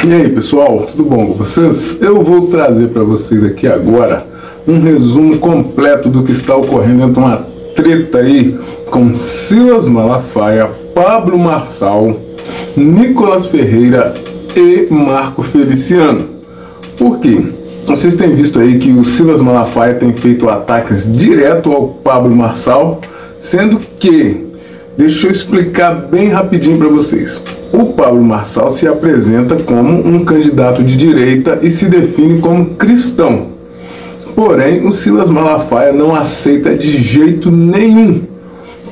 E aí pessoal, tudo bom com vocês? Eu vou trazer para vocês aqui agora um resumo completo do que está ocorrendo entre uma treta aí com Silas Malafaia, Pablo Marçal, Nicolas Ferreira e Marco Feliciano. Por quê? Vocês têm visto aí que o Silas Malafaia tem feito ataques direto ao Pablo Marçal, sendo que, deixa eu explicar bem rapidinho para vocês. O Pablo Marçal se apresenta como um candidato de direita e se define como cristão. Porém, o Silas Malafaia não aceita de jeito nenhum,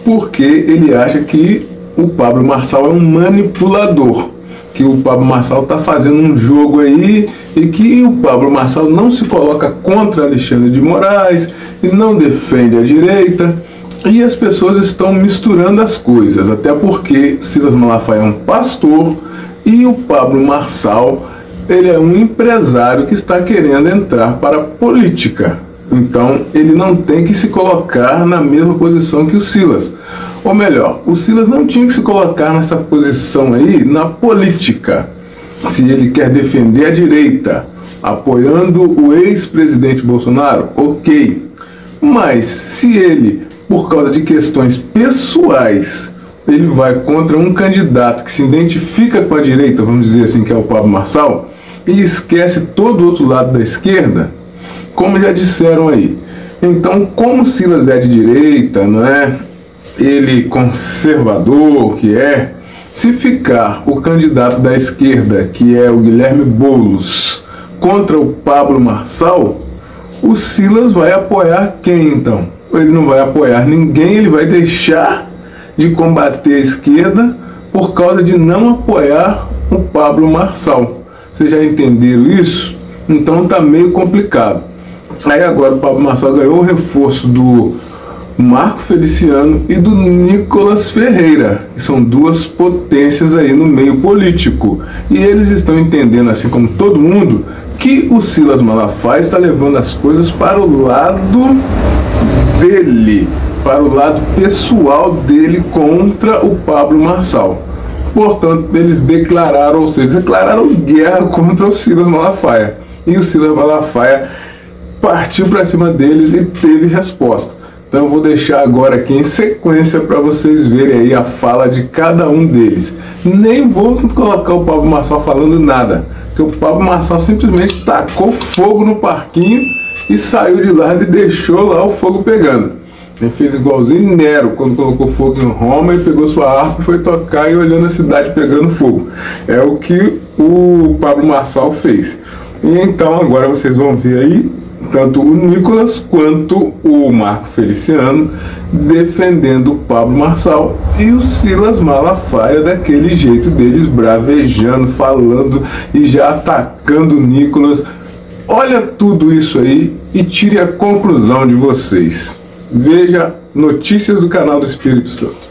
porque ele acha que o Pablo Marçal é um manipulador, que o Pablo Marçal está fazendo um jogo aí e que o Pablo Marçal não se coloca contra Alexandre de Moraes e não defende a direita. E as pessoas estão misturando as coisas, até porque Silas Malafaia é um pastor e o Pablo Marçal, ele é um empresário que está querendo entrar para a política. Então ele não tem que se colocar na mesma posição que o Silas. Ou melhor, o Silas não tinha que se colocar nessa posição aí na política. Se ele quer defender a direita, apoiando o ex-presidente Bolsonaro, ok. Mas se ele, por causa de questões pessoais, ele vai contra um candidato que se identifica com a direita, vamos dizer assim, que é o Pablo Marçal, e esquece todo o outro lado da esquerda, como já disseram aí. Então, como o Silas é de direita, não é? Ele conservador que é, se ficar o candidato da esquerda, que é o Guilherme Boulos, contra o Pablo Marçal, o Silas vai apoiar quem então? Ele não vai apoiar ninguém, ele vai deixar de combater a esquerda por causa de não apoiar o Pablo Marçal. Vocês já entenderam isso? Então tá meio complicado. Aí agora o Pablo Marçal ganhou o reforço do Marco Feliciano e do Nicolas Ferreira, que são duas potências aí no meio político. E eles estão entendendo, assim como todo mundo, que o Silas Malafaia está levando as coisas para o lado dele, para o lado pessoal dele contra o Pablo Marçal. Portanto, eles declararam, ou seja, declararam guerra contra o Silas Malafaia. E o Silas Malafaia partiu para cima deles e teve resposta. Então eu vou deixar agora aqui em sequência para vocês verem aí a fala de cada um deles. Nem vou colocar o Pablo Marçal falando nada, porque o Pablo Marçal simplesmente tacou fogo no parquinho e saiu de lá e deixou lá o fogo pegando. Ele fez igualzinho Nero, quando colocou fogo em Roma e pegou sua harpa e foi tocar e olhando a cidade pegando fogo. É o que o Pablo Marçal fez. E então agora vocês vão ver aí tanto o Nicolas quanto o Marco Feliciano defendendo o Pablo Marçal e o Silas Malafaia daquele jeito deles, bravejando, falando e já atacando o Nicolas. Olha tudo isso aí e tire a conclusão de vocês. Veja notícias do canal do Espírito Santo.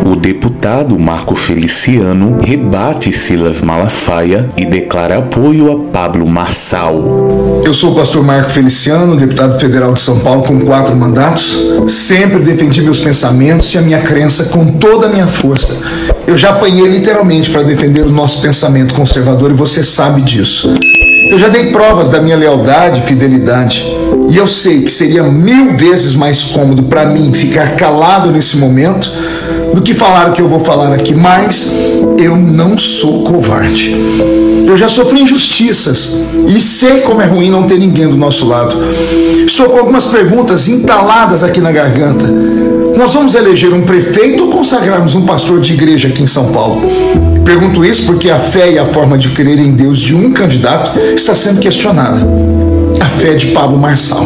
O deputado Marco Feliciano rebate Silas Malafaia e declara apoio a Pablo Marçal. Eu sou o pastor Marco Feliciano, deputado federal de São Paulo com 4 mandatos. Sempre defendi meus pensamentos e a minha crença com toda a minha força. Eu já apanhei literalmente para defender o nosso pensamento conservador e você sabe disso. Eu já dei provas da minha lealdade e fidelidade. E eu sei que seria 1000 vezes mais cômodo para mim ficar calado nesse momento do que falar o que eu vou falar aqui, mas eu não sou covarde. Eu já sofri injustiças e sei como é ruim não ter ninguém do nosso lado. Estou com algumas perguntas entaladas aqui na garganta. Nós vamos eleger um prefeito ou consagrarmos um pastor de igreja aqui em São Paulo? Pergunto isso porque a fé e a forma de crer em Deus de um candidato está sendo questionada. A fé de Pablo Marçal.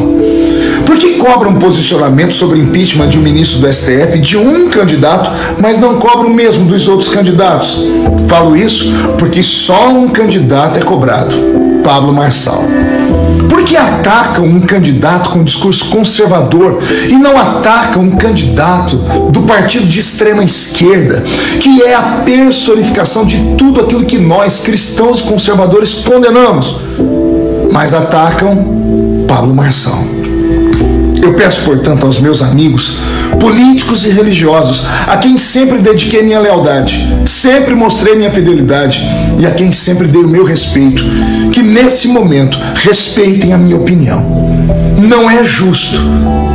Por que cobra um posicionamento sobre impeachment de um ministro do STF de um candidato, mas não cobra o mesmo dos outros candidatos? Falo isso porque só um candidato é cobrado, Pablo Marçal. Por que atacam um candidato com discurso conservador e não atacam um candidato do partido de extrema esquerda, que é a personificação de tudo aquilo que nós, cristãos e conservadores, condenamos? mas atacam Pablo Marçal. Eu peço, portanto, aos meus amigos, políticos e religiosos, a quem sempre dediquei minha lealdade, sempre mostrei minha fidelidade e a quem sempre dei o meu respeito, que nesse momento respeitem a minha opinião. Não é justo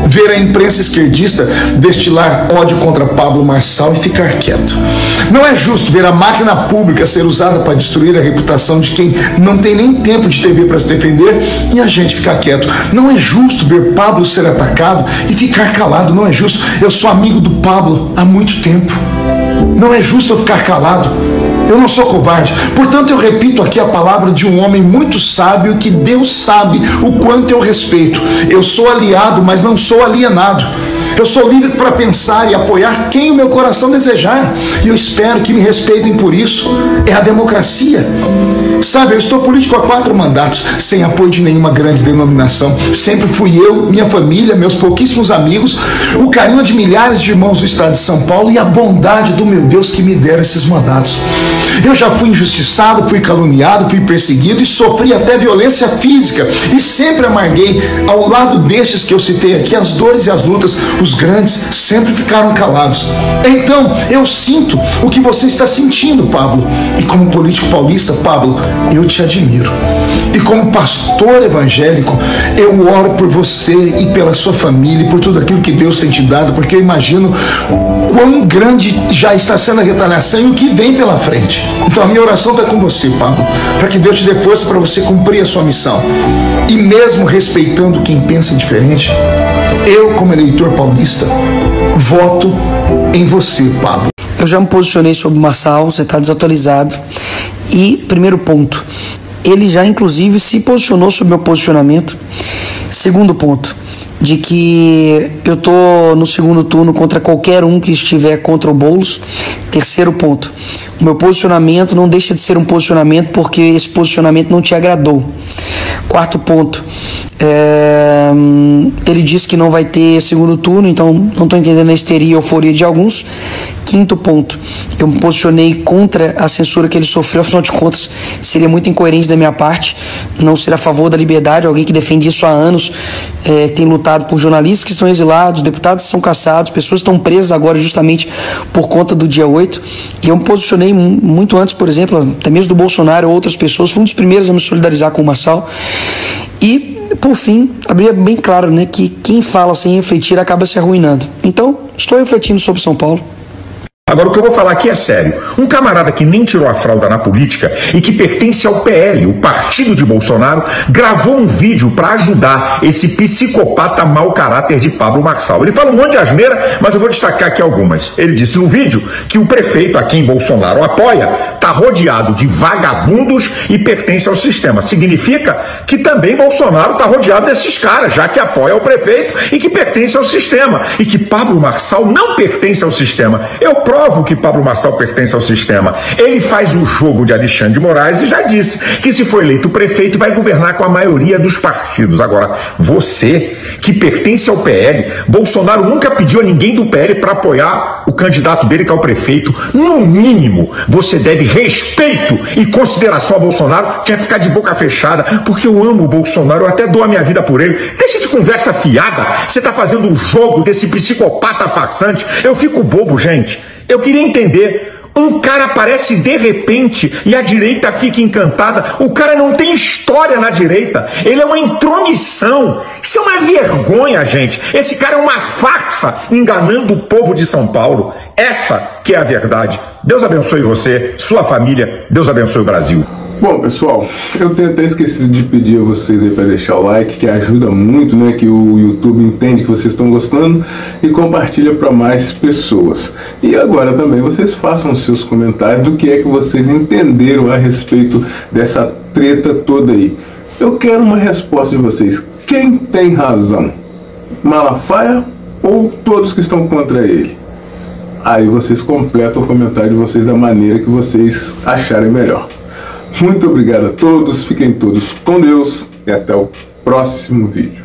ver a imprensa esquerdista destilar ódio contra Pablo Marçal e ficar quieto. Não é justo ver a máquina pública ser usada para destruir a reputação de quem não tem nem tempo de TV para se defender e a gente ficar quieto. Não é justo ver Pablo ser atacado e ficar calado. Não é justo. Eu sou amigo do Pablo há muito tempo. Não é justo eu ficar calado. Eu não sou covarde. Portanto, eu repito aqui a palavra de um homem muito sábio que Deus sabe o quanto eu respeito. Eu sou aliado, mas não sou alienado. Eu sou livre para pensar e apoiar quem o meu coração desejar. E eu espero que me respeitem por isso. É a democracia. Sabe, eu estou político há 4 mandatos, sem apoio de nenhuma grande denominação. Sempre fui eu, minha família, meus pouquíssimos amigos, o carinho de milhares de irmãos do estado de São Paulo e a bondade do meu Deus que me deram esses mandatos. Eu já fui injustiçado, fui caluniado, fui perseguido e sofri até violência física. E sempre amarguei, ao lado destes que eu citei aqui, as dores e as lutas. Os grandes sempre ficaram calados. Então, eu sinto o que você está sentindo, Pablo. E como político paulista, Pablo, eu te admiro. E como pastor evangélico, eu oro por você e pela sua família e por tudo aquilo que Deus tem te dado, porque eu imagino quão grande já está sendo a retaliação e o que vem pela frente. Então a minha oração está com você, Pablo, para que Deus te dê força para você cumprir a sua missão. E mesmo respeitando quem pensa diferente, eu, como eleitor paulista, voto em você, Pablo. Eu já me posicionei sobre o Marçal, você está desatualizado. E, primeiro ponto, ele já inclusive se posicionou sobre o meu posicionamento. Segundo ponto, de que eu estou no segundo turno contra qualquer um que estiver contra o Boulos. Terceiro ponto, o meu posicionamento não deixa de ser um posicionamento porque esse posicionamento não te agradou. Quarto ponto, ele disse que não vai ter segundo turno, então não estou entendendo a histeria e euforia de alguns. Quinto ponto, eu me posicionei contra a censura que ele sofreu, afinal de contas seria muito incoerente da minha parte não ser a favor da liberdade, alguém que defende isso há anos, tem lutado por jornalistas que estão exilados, deputados que são caçados, pessoas que estão presas agora justamente por conta do dia 8, e eu me posicionei muito antes, por exemplo, até mesmo do Bolsonaro ou outras pessoas, fui um dos primeiros a me solidarizar com o Marçal. E, por fim, abrir bem claro, né, que quem fala sem refletir acaba se arruinando. Então, estou refletindo sobre São Paulo. Agora, o que eu vou falar aqui é sério. Um camarada que nem tirou a fralda na política e que pertence ao PL, o partido de Bolsonaro, gravou um vídeo para ajudar esse psicopata mau caráter de Pablo Marçal. Ele fala um monte de asneira, mas eu vou destacar aqui algumas. Ele disse no vídeo que o prefeito a quem Bolsonaro apoia está rodeado de vagabundos e pertence ao sistema. Significa que também Bolsonaro está rodeado desses caras, já que apoia o prefeito e que pertence ao sistema. E que Pablo Marçal não pertence ao sistema. Eu provo que Pablo Marçal pertence ao sistema. Ele faz o jogo de Alexandre de Moraes e já disse que se for eleito prefeito vai governar com a maioria dos partidos. Agora, você que pertence ao PL, Bolsonaro nunca pediu a ninguém do PL para apoiar o candidato dele que é o prefeito. No mínimo, você deve respeito e consideração a Bolsonaro, tinha que ficar de boca fechada, porque eu amo o Bolsonaro, eu até dou a minha vida por ele. Deixa de conversa fiada, você tá fazendo um jogo desse psicopata farsante. Eu fico bobo, gente. Eu queria entender, um cara aparece de repente e a direita fica encantada. O cara não tem história na direita, ele é uma intromissão. Isso é uma vergonha, gente. Esse cara é uma farsa enganando o povo de São Paulo. Essa que é a verdade. Deus abençoe você, sua família, Deus abençoe o Brasil. Bom, pessoal, eu tenho até esquecido de pedir a vocês aí para deixar o like, que ajuda muito, né, que o YouTube entende que vocês estão gostando e compartilha para mais pessoas. E agora também vocês façam os seus comentários do que é que vocês entenderam a respeito dessa treta toda aí. Eu quero uma resposta de vocês. Quem tem razão? Malafaia ou todos que estão contra ele? Aí vocês completam o comentário de vocês da maneira que vocês acharem melhor. Muito obrigado a todos, fiquem todos com Deus e até o próximo vídeo.